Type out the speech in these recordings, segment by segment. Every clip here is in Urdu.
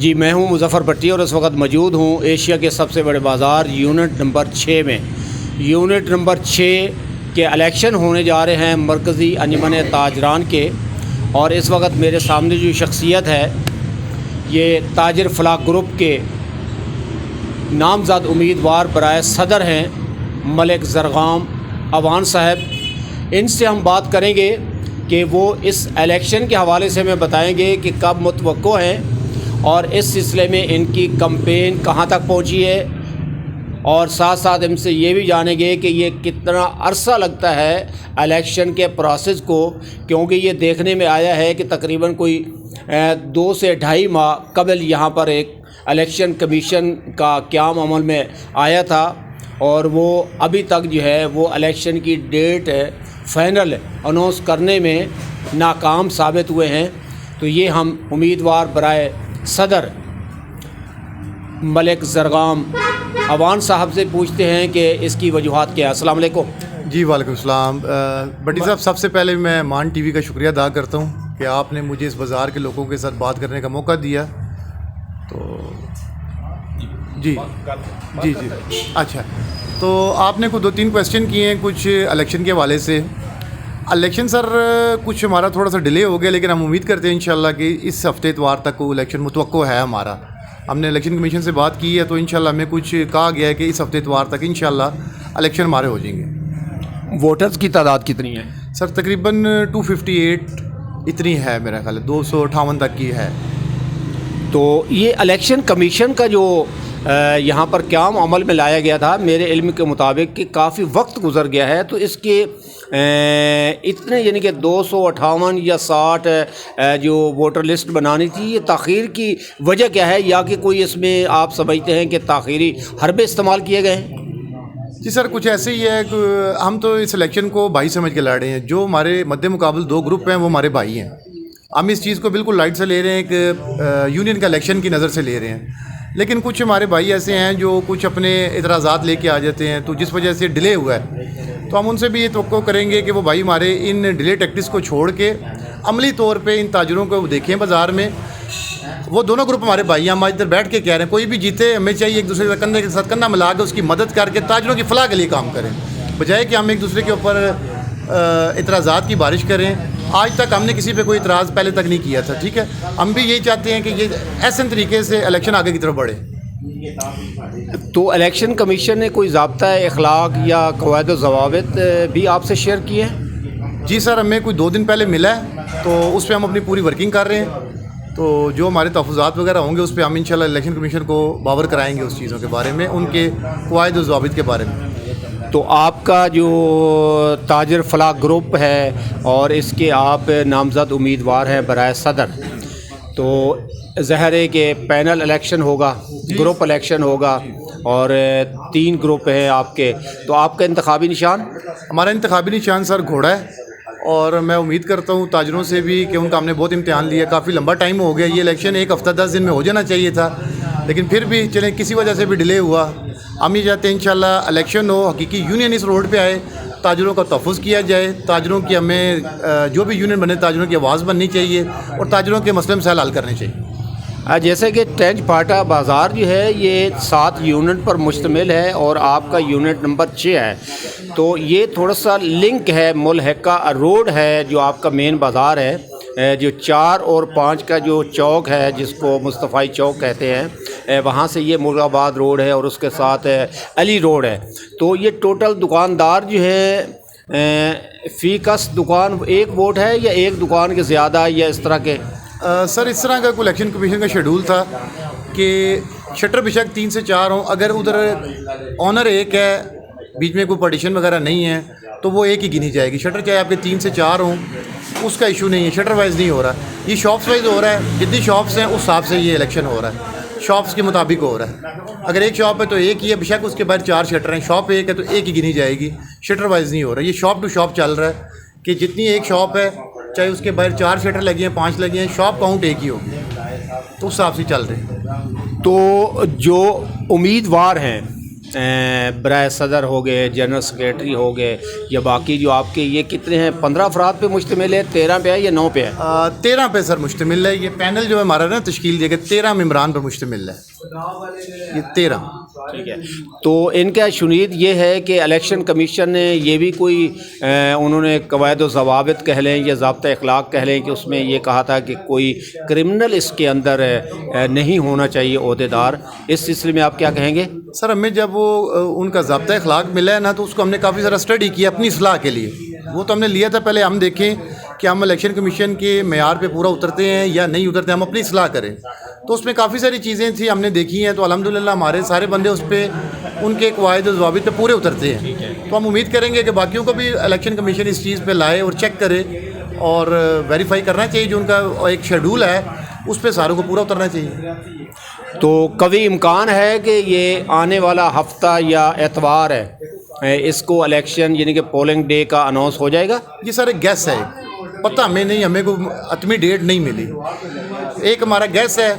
جی میں ہوں مظفر بٹی اور اس وقت موجود ہوں ایشیا کے سب سے بڑے بازار یونٹ نمبر 6 میں۔ یونٹ نمبر 6 کے الیکشن ہونے جا رہے ہیں مرکزی انجمن تاجران کے، اور اس وقت میرے سامنے جو شخصیت ہے یہ تاجر فلاح گروپ کے نامزد امیدوار برائے صدر ہیں ملک زرغام اوان صاحب۔ ان سے ہم بات کریں گے کہ وہ اس الیکشن کے حوالے سے ہمیں بتائیں گے کہ کب متوقع ہیں اور اس سلسلے میں ان کی کمپین کہاں تک پہنچی ہے، اور ساتھ ساتھ ہم سے یہ بھی جانیں گے کہ یہ کتنا عرصہ لگتا ہے الیکشن کے پروسیس کو، کیونکہ یہ دیکھنے میں آیا ہے کہ تقریباً کوئی 2 سے 2.5 ماہ قبل یہاں پر ایک الیکشن کمیشن کا قیام عمل میں آیا تھا، اور وہ ابھی تک جو ہے وہ الیکشن کی ڈیٹ فائنل اناؤنس کرنے میں ناکام ثابت ہوئے ہیں۔ تو یہ ہم امیدوار برائے صدر ملک زرغام اوان صاحب سے پوچھتے ہیں کہ اس کی وجوہات کیا ہے۔ السلام علیکم۔ جی وعلیکم السلام۔ بٹی صاحب، سب سے پہلے میں مان ٹی وی کا شکریہ ادا کرتا ہوں کہ آپ نے مجھے اس بازار کے لوگوں کے ساتھ بات کرنے کا موقع دیا۔ تو جی جی جی اچھا، تو آپ نے کوئی 2-3 کویسچن کیے ہیں کچھ الیکشن کے حوالے سے۔ الیکشن سر کچھ ہمارا تھوڑا سا ڈیلے ہو گیا، لیکن ہم امید کرتے ہیں انشاءاللہ کہ اس ہفتے اتوار تک کو الیکشن متوقع ہے ہمارا۔ ہم نے الیکشن کمیشن سے بات کی ہے، تو انشاءاللہ ہمیں کچھ کہا گیا ہے کہ اس ہفتے اتوار تک انشاءاللہ الیکشن ہمارے ہو جائیں گے۔ ووٹرز کی تعداد کتنی ہے؟ سر تقریباً 258 اتنی ہے، میرا خیال ہے 258 تک کی ہے۔ تو یہ الیکشن کمیشن کا جو یہاں پر قیام عمل میں لایا گیا تھا، میرے علم کے مطابق کہ کافی وقت گزر گیا ہے، تو اس کے اتنے یعنی کہ 258 یا 60 جو ووٹر لسٹ بنانی تھی، یہ تاخیر کی وجہ کیا ہے، یا کہ کوئی اس میں آپ سمجھتے ہیں کہ تاخیری حربے استعمال کیے گئے ہیں؟ جی سر کچھ ایسے ہی ہے کہ ہم تو اس الیکشن کو بھائی سمجھ کے لڑ رہے ہیں۔ جو ہمارے مد مقابل 2 گروپ ہیں وہ ہمارے بھائی ہیں۔ ہم اس چیز کو بالکل لائٹ سے لے رہے ہیں کہ یونین کا الیکشن کی نظر سے لے رہے ہیں، لیکن کچھ ہمارے بھائی ایسے ہیں جو کچھ اپنے اعتراضات لے کے آ جاتے ہیں، تو جس وجہ سے ڈیلے ہوا ہے۔ تو ہم ان سے بھی یہ توقع کریں گے کہ وہ بھائی ہمارے ان ڈیلے ٹیکٹکس کو چھوڑ کے عملی طور پہ ان تاجروں کو دیکھیں بازار میں۔ وہ دونوں گروپ ہمارے بھائی ہیں، ہم آج ادھر بیٹھ کے کہہ رہے ہیں کوئی بھی جیتے ہمیں چاہیے ایک دوسرے کے کندھے کے ساتھ کندھا ملا کے اس کی مدد کر کے تاجروں کی فلاح کے لیے کام کریں، بجائے کہ ہم ایک دوسرے کے اوپر اعتراضات کی بارش کریں۔ آج تک ہم نے کسی پہ کوئی اعتراض پہلے تک نہیں کیا تھا، ٹھیک ہے۔ ہم بھی یہی چاہتے ہیں کہ یہ ایسے طریقے سے الیکشن آگے کی طرف بڑھے۔ تو الیکشن کمیشن نے کوئی ضابطہ اخلاق یا قواعد و ضوابط بھی آپ سے شیئر کیے ہیں؟ جی سر، ہمیں کوئی 2 دن پہلے ملا ہے، تو اس پہ ہم اپنی پوری ورکنگ کر رہے ہیں۔ تو جو ہمارے تحفظات وغیرہ ہوں گے اس پہ ہم انشاءاللہ الیکشن کمیشن کو باور کرائیں گے اس چیزوں کے بارے میں، ان کے قواعد و ضوابط کے بارے میں۔ تو آپ کا جو تاجر فلاح گروپ ہے اور اس کے آپ نامزد امیدوار ہیں برائے صدر، تو ظاہر ہے کہ پینل الیکشن ہوگا، گروپ الیکشن ہوگا، اور 3 گروپ ہیں آپ کے، تو آپ کا انتخابی نشان؟ ہمارا انتخابی نشان سر گھوڑا ہے، اور میں امید کرتا ہوں تاجروں سے بھی کہ ان کا ہم نے بہت امتحان لیا، کافی لمبا ٹائم ہو گیا۔ یہ الیکشن 1 ہفتہ 10 دن میں ہو جانا چاہیے تھا، لیکن پھر بھی چلیں کسی وجہ سے بھی ڈیلے ہوا۔ ہم یہ چاہتے ہیں انشاءاللہ الیکشن ہو، حقیقی یونین اس روڈ پہ آئے، تاجروں کا تحفظ کیا جائے، تاجروں کی ہمیں جو بھی یونین بنے تاجروں کی آواز بننی چاہیے، اور تاجروں کے مسئلے مسائل حل کرنے چاہیے۔ جیسے کہ ٹینچ پاٹا بازار جو ہے یہ 7 یونٹ پر مشتمل ہے، اور آپ کا یونٹ نمبر 6 ہے، تو یہ تھوڑا سا لنک ہے، ملحقہ روڈ ہے جو آپ کا مین بازار ہے، جو 4 اور 5 کا جو چوک ہے جس کو مصطفی چوک کہتے ہیں، وہاں سے یہ مرغ آباد روڈ ہے، اور اس کے ساتھ علی روڈ ہے۔ تو یہ ٹوٹل دکاندار جو ہے فی کس دکان 1 ووٹ ہے، یا ایک دکان کے زیادہ، یا اس طرح کے؟ سر اس طرح کا کوئی الیکشن کمیشن کا شیڈول تھا کہ شٹر بیشک 3 سے 4 ہوں، اگر ادھر آنر 1 ہے، بیچ میں کوئی پارٹیشن وغیرہ نہیں ہے، تو وہ 1 ہی گنی جائے گی۔ شٹر چاہے آپ کے 3 سے 4 ہوں، اس کا ایشو نہیں ہے، شٹر وائز نہیں ہو رہا، یہ شاپس وائز ہو رہا ہے۔ جتنی شاپس ہیں اس حساب سے یہ الیکشن ہو رہا ہے، شاپس کے مطابق ہو رہا ہے۔ اگر 1 شاپ ہے تو 1 ہی ہے، بیشک اس کے بعد 4 شٹر ہیں، شاپ 1 ہے تو 1 ہی گنی جائے گی، شٹر وائز نہیں ہو رہا۔ یہ شاپ ٹو شاپ چل رہا ہے کہ جتنی ایک شاپ ہے، چاہے اس کے باہر 4 شٹر لگے ہیں، 5 لگے ہیں، شاپ کاؤنٹ 1 ہی ہوگی، تو اس حساب سے چل رہے ہیں۔ تو جو امیدوار ہیں برائے صدر ہو گئے، جنرل سیکریٹری ہو گئے، یا باقی جو آپ کے یہ کتنے ہیں 15 افراد پہ مشتمل ہے، 13 پہ ہے یا 9 پہ ہے؟ 13 پہ سر مشتمل ہے. یہ پینل جو ہے ہمارا نا تشکیل دیا گیا 13 ممبران پر مشتمل ہے. یہ 13. ٹھیک ہے. تو ان کا شنید یہ ہے کہ الیکشن کمیشن نے یہ بھی کوئی انہوں نے قواعد و ضوابط کہہ لیں یا ضابطہ اخلاق کہہ لیں کہ اس میں یہ کہا تھا کہ کوئی کرمنل اس کے اندر نہیں ہونا چاہیے عہدیدار. اس سلسلے میں آپ کیا کہیں گے؟ سر ہمیں جب وہ ان کا ضابطہ اخلاق ملا ہے نا تو اس کو ہم نے کافی سارا اسٹڈی کیا اپنی اصلاح کے لیے. وہ تو ہم نے لیا تھا پہلے ہم دیکھیں کہ ہم الیکشن کمیشن کے معیار پہ پورا اترتے ہیں یا نہیں اترتے، ہم اپنی اصلاح کریں. تو اس میں کافی ساری چیزیں تھیں ہم نے دیکھی ہیں، تو الحمدللہ ہمارے سارے بندے اس پہ ان کے قواعد و ضوابط پہ پورے اترتے ہیں. تو ہم امید کریں گے کہ باقیوں کو بھی الیکشن کمیشن اس چیز پہ لائے اور چیک کرے اور ویریفائی کرنا چاہیے. جو ان کا ایک شیڈول ہے اس پہ ساروں کو پورا اترنا چاہیے. تو کبھی امکان ہے کہ یہ آنے والا ہفتہ یا اتوار ہے اس کو الیکشن یعنی کہ پولنگ ڈے کا اناؤنس ہو جائے گا؟ یہ سارے گیس ہے، پتہ ہمیں نہیں، ہمیں کوئی حتمی ڈیٹ نہیں ملی. ایک ہمارا گیس ہے،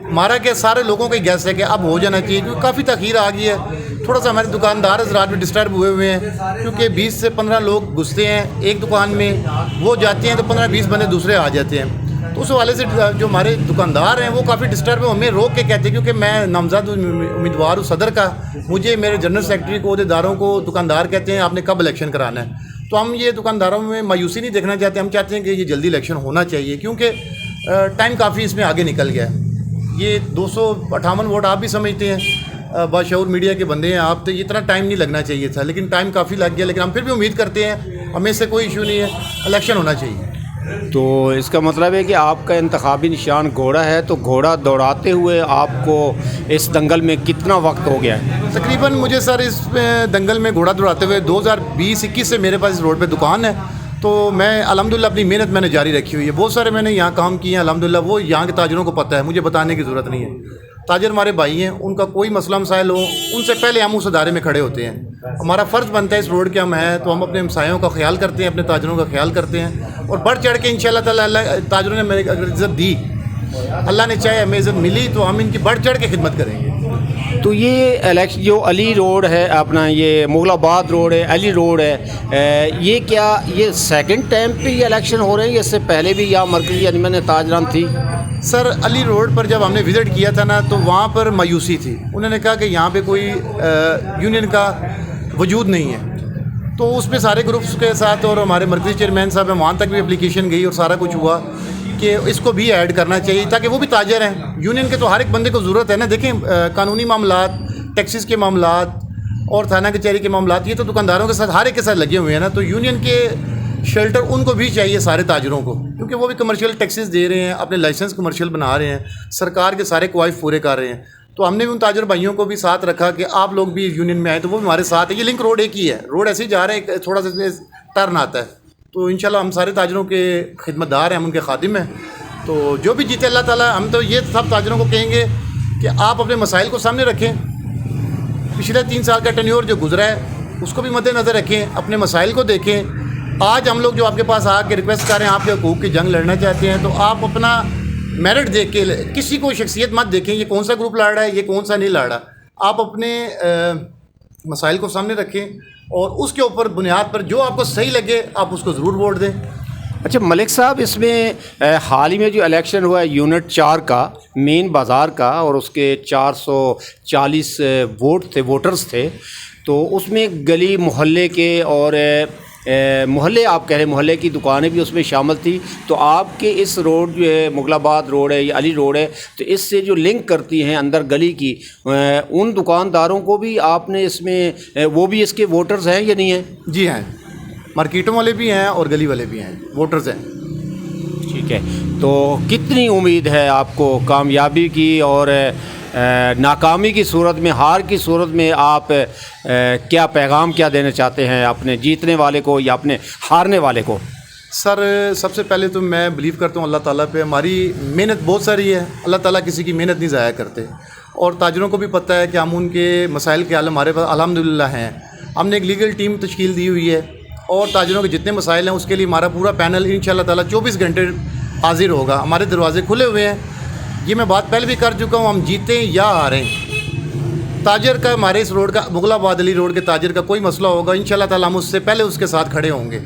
ہمارا کہ سارے لوگوں کا گیس ہے کہ اب ہو جانا چاہیے کیونکہ کافی تاخیر آ گئی ہے. تھوڑا سا ہمارے دکاندار حضرات بھی ڈسٹرب ہوئے ہیں کیونکہ 20 سے 15 لوگ گھستے ہیں ایک دکان میں، وہ جاتے ہیں تو 15-20 بندے دوسرے آ جاتے ہیں. تو اس حوالے سے جو ہمارے دکاندار ہیں وہ کافی ڈسٹرب ہیں، ہمیں روک کے کہتے ہیں کیونکہ میں نامزد امیدوار ہوں صدر کا. مجھے میرے جنرل سیکرٹری کو عہدیداروں کو دکاندار کہتے ہیں آپ نے کب الیکشن کرانا ہے. تو ہم یہ دکانداروں میں مایوسی نہیں دیکھنا چاہتے، ہم چاہتے ہیں کہ یہ جلدی الیکشن ہونا چاہیے کیونکہ ٹائم کافی اس میں آگے نکل گیا ہے. یہ 258 ووٹ آپ بھی سمجھتے ہیں، باشعور میڈیا کے بندے ہیں آپ، تو اتنا ٹائم نہیں لگنا چاہیے تھا لیکن ٹائم کافی لگ گیا. لیکن ہم پھر بھی امید کرتے ہیں، ہمیں سے کوئی ایشو نہیں ہے، الیکشن ہونا چاہیے. تو اس کا مطلب ہے کہ آپ کا انتخابی نشان گھوڑا ہے، تو گھوڑا دوڑاتے ہوئے آپ کو اس دنگل میں کتنا وقت ہو گیا ہے؟ تقریباً مجھے سر اس دنگل میں گھوڑا دوڑاتے ہوئے 2020-21 سے میرے پاس اس روڈ پہ دکان ہے. تو میں الحمدللہ اپنی محنت میں نے جاری رکھی ہوئی ہے. بہت سارے میں نے یہاں کام کیے ہیں الحمدللہ، وہ یہاں کے تاجروں کو پتہ ہے، مجھے بتانے کی ضرورت نہیں ہے. تاجر ہمارے بھائی ہیں، ان کا کوئی مسئلہ مسائل ہو ان سے پہلے ہم اس ادارے میں کھڑے ہوتے ہیں. ہمارا فرض بنتا ہے اس روڈ کے ہم ہیں تو ہم اپنے ہمسایوں کا خیال کرتے ہیں، اپنے تاجروں کا خیال کرتے ہیں اور بڑھ چڑھ کے انشاءاللہ تعالی اللہ تاجروں نے میرے اگر عزت دی، اللہ نے چاہے ہمیں عزت ملی تو ہم ان کی بڑھ چڑھ کے خدمت کریں گے. تو یہ الیکشن جو علی روڈ ہے اپنا، یہ مغل آباد روڈ ہے، علی روڈ ہے، یہ کیا یہ سیکنڈ ٹائم پہ یہ الیکشن ہو رہے ہیں یا اس سے پہلے بھی یا مرکزی انجمن تاجران تھی؟ سر علی روڈ پر جب ہم نے وزٹ کیا تھا نا تو وہاں پر مایوسی تھی. انہوں نے کہا کہ یہاں پہ کوئی یونین کا وجود نہیں ہے. تو اس پہ سارے گروپس کے ساتھ اور ہمارے مرکزی چیئرمین صاحب ہیں، وہاں تک بھی اپلیکیشن گئی اور سارا کچھ ہوا کہ اس کو بھی ایڈ کرنا چاہیے تاکہ وہ بھی تاجر ہیں. یونین کے تو ہر ایک بندے کو ضرورت ہے نا. دیکھیں قانونی معاملات، ٹیکسز کے معاملات اور تھانہ کچہری کے معاملات، یہ تو دکانداروں کے ساتھ ہر ایک کے ساتھ لگے ہوئے ہیں نا. تو یونین کے شیلٹر ان کو بھی چاہیے سارے تاجروں کو، کیونکہ وہ بھی کمرشل ٹیکسز دے رہے ہیں، اپنے لائسنس کمرشل بنا رہے ہیں، سرکار کے سارے قواعد پورے کر رہے ہیں. تو ہم نے بھی ان تاجر بھائیوں کو بھی ساتھ رکھا کہ آپ لوگ بھی یونین میں آئے، تو وہ بھی ہمارے ساتھ ہے. یہ لنک روڈ ایک ہی ہے، روڈ ایسے ہی جا رہے ہیں، تھوڑا سا ٹرن آتا ہے. تو انشاءاللہ ہم سارے تاجروں کے خدمت دار ہیں، ہم ان کے خادم ہیں. تو جو بھی جیتے اللہ تعالیٰ، ہم تو یہ سب تاجروں کو کہیں گے کہ آپ اپنے مسائل کو سامنے رکھیں. پچھلے 3 سال کا ٹینیور جو گزرا ہے اس کو بھی مد نظر رکھیں، اپنے مسائل کو دیکھیں. آج ہم لوگ جو آپ کے پاس آ کے ریکویسٹ کر رہے ہیں، آپ کے حقوق کی جنگ لڑنا چاہتے ہیں، تو آپ اپنا میرٹ دیکھ کے، کسی کو شخصیت مت دیکھیں یہ کون سا گروپ لڑ رہا ہے یہ کون سا نہیں لڑ رہا. آپ اپنے مسائل کو سامنے رکھیں اور اس کے اوپر بنیاد پر جو آپ کو صحیح لگے آپ اس کو ضرور ووٹ دیں. اچھا ملک صاحب، اس میں حال ہی میں جو الیکشن ہوا ہے یونٹ 4 کا مین بازار کا، اور اس کے 440 ووٹ تھے، ووٹرز تھے، تو اس میں گلی محلے کے اور محلے آپ کہہ رہے محلے کی دکانیں بھی اس میں شامل تھی. تو آپ کے اس روڈ جو ہے مغل آباد روڈ ہے یا علی روڈ ہے، تو اس سے جو لنک کرتی ہیں اندر گلی کی، ان دکانداروں کو بھی آپ نے اس میں وہ بھی اس کے ووٹرز ہیں یا نہیں ہیں؟ جی ہیں، مارکیٹوں والے بھی ہیں اور گلی والے بھی ہیں، ووٹرز ہیں. ٹھیک ہے. تو کتنی امید ہے آپ کو کامیابی کی، اور ناکامی کی صورت میں، ہار کی صورت میں آپ کیا پیغام کیا دینا چاہتے ہیں اپنے جیتنے والے کو یا اپنے ہارنے والے کو؟ سر سب سے پہلے تو میں بلیو کرتا ہوں اللہ تعالیٰ پہ. ہماری محنت بہت ساری ہے، اللہ تعالیٰ کسی کی محنت نہیں ضائع کرتے، اور تاجروں کو بھی پتہ ہے کہ ہم ان کے مسائل کے حل ہمارے پاس الحمدللہ ہیں. ہم نے ایک لیگل ٹیم تشکیل دی ہوئی ہے اور تاجروں کے جتنے مسائل ہیں اس کے لیے ہمارا پورا پینل انشاءاللہ تعالیٰ 24 گھنٹے حاضر ہوگا. ہمارے دروازے کھلے ہوئے ہیں. یہ میں بات پہلے بھی کر چکا ہوں، ہم جیتیں یا ہاریں تاجر کا ہمارے اس روڈ کا مغل آباد علی روڈ کے تاجر کا کوئی مسئلہ ہوگا انشاءاللہ تعالیٰ ہم اس سے پہلے اس کے ساتھ کھڑے ہوں گے.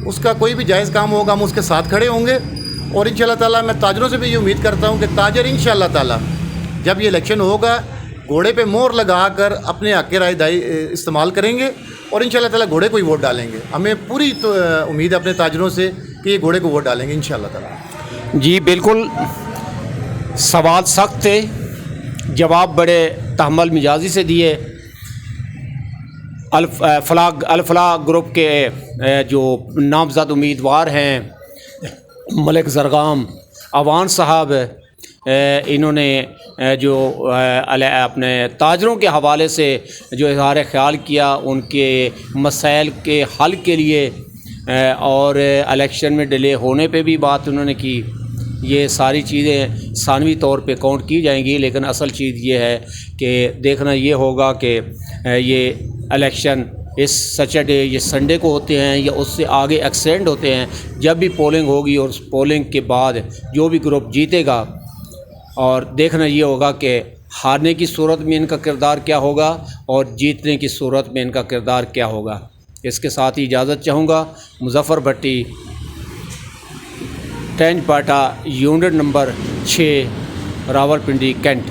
اس کا کوئی بھی جائز کام ہوگا ہم اس کے ساتھ کھڑے ہوں گے. اور انشاءاللہ تعالیٰ میں تاجروں سے بھی یہ امید کرتا ہوں کہ تاجر انشاءاللہ تعالیٰ جب یہ الیکشن ہوگا گھوڑے پہ مہر لگا کر اپنے حق رائے دہی استعمال کریں گے اور انشاءاللہ تعالیٰ گھوڑے کو ہی ووٹ ڈالیں گے. ہمیں پوری امید ہے اپنے تاجروں سے کہ یہ گھوڑے کو ووٹ ڈالیں گے انشاءاللہ تعالیٰ. جی بالکل، سوال سخت تھے، جواب بڑے تحمل مزاجی سے دیے. الفلاح گروپ کے جو نامزد امیدوار ہیں ملک زرغام اوان صاحب، انہوں نے جو اپنے تاجروں کے حوالے سے جو اظہار خیال کیا ان کے مسائل کے حل کے لیے اور الیکشن میں ڈیلے ہونے پہ بھی بات انہوں نے کی. یہ ساری چیزیں ثانوی طور پہ کاؤنٹ کی جائیں گی، لیکن اصل چیز یہ ہے کہ دیکھنا یہ ہوگا کہ یہ الیکشن اس سیٹرڈے یہ سنڈے کو ہوتے ہیں یا اس سے آگے ایکسٹینڈ ہوتے ہیں. جب بھی پولنگ ہوگی اور اس پولنگ کے بعد جو بھی گروپ جیتے گا، اور دیکھنا یہ ہوگا کہ ہارنے کی صورت میں ان کا کردار کیا ہوگا اور جیتنے کی صورت میں ان کا کردار کیا ہوگا. اس کے ساتھ ہی اجازت چاہوں گا. Muzaffar Bhatti, Tench Bhatta, unit number 6، Rawalpindi, Kent.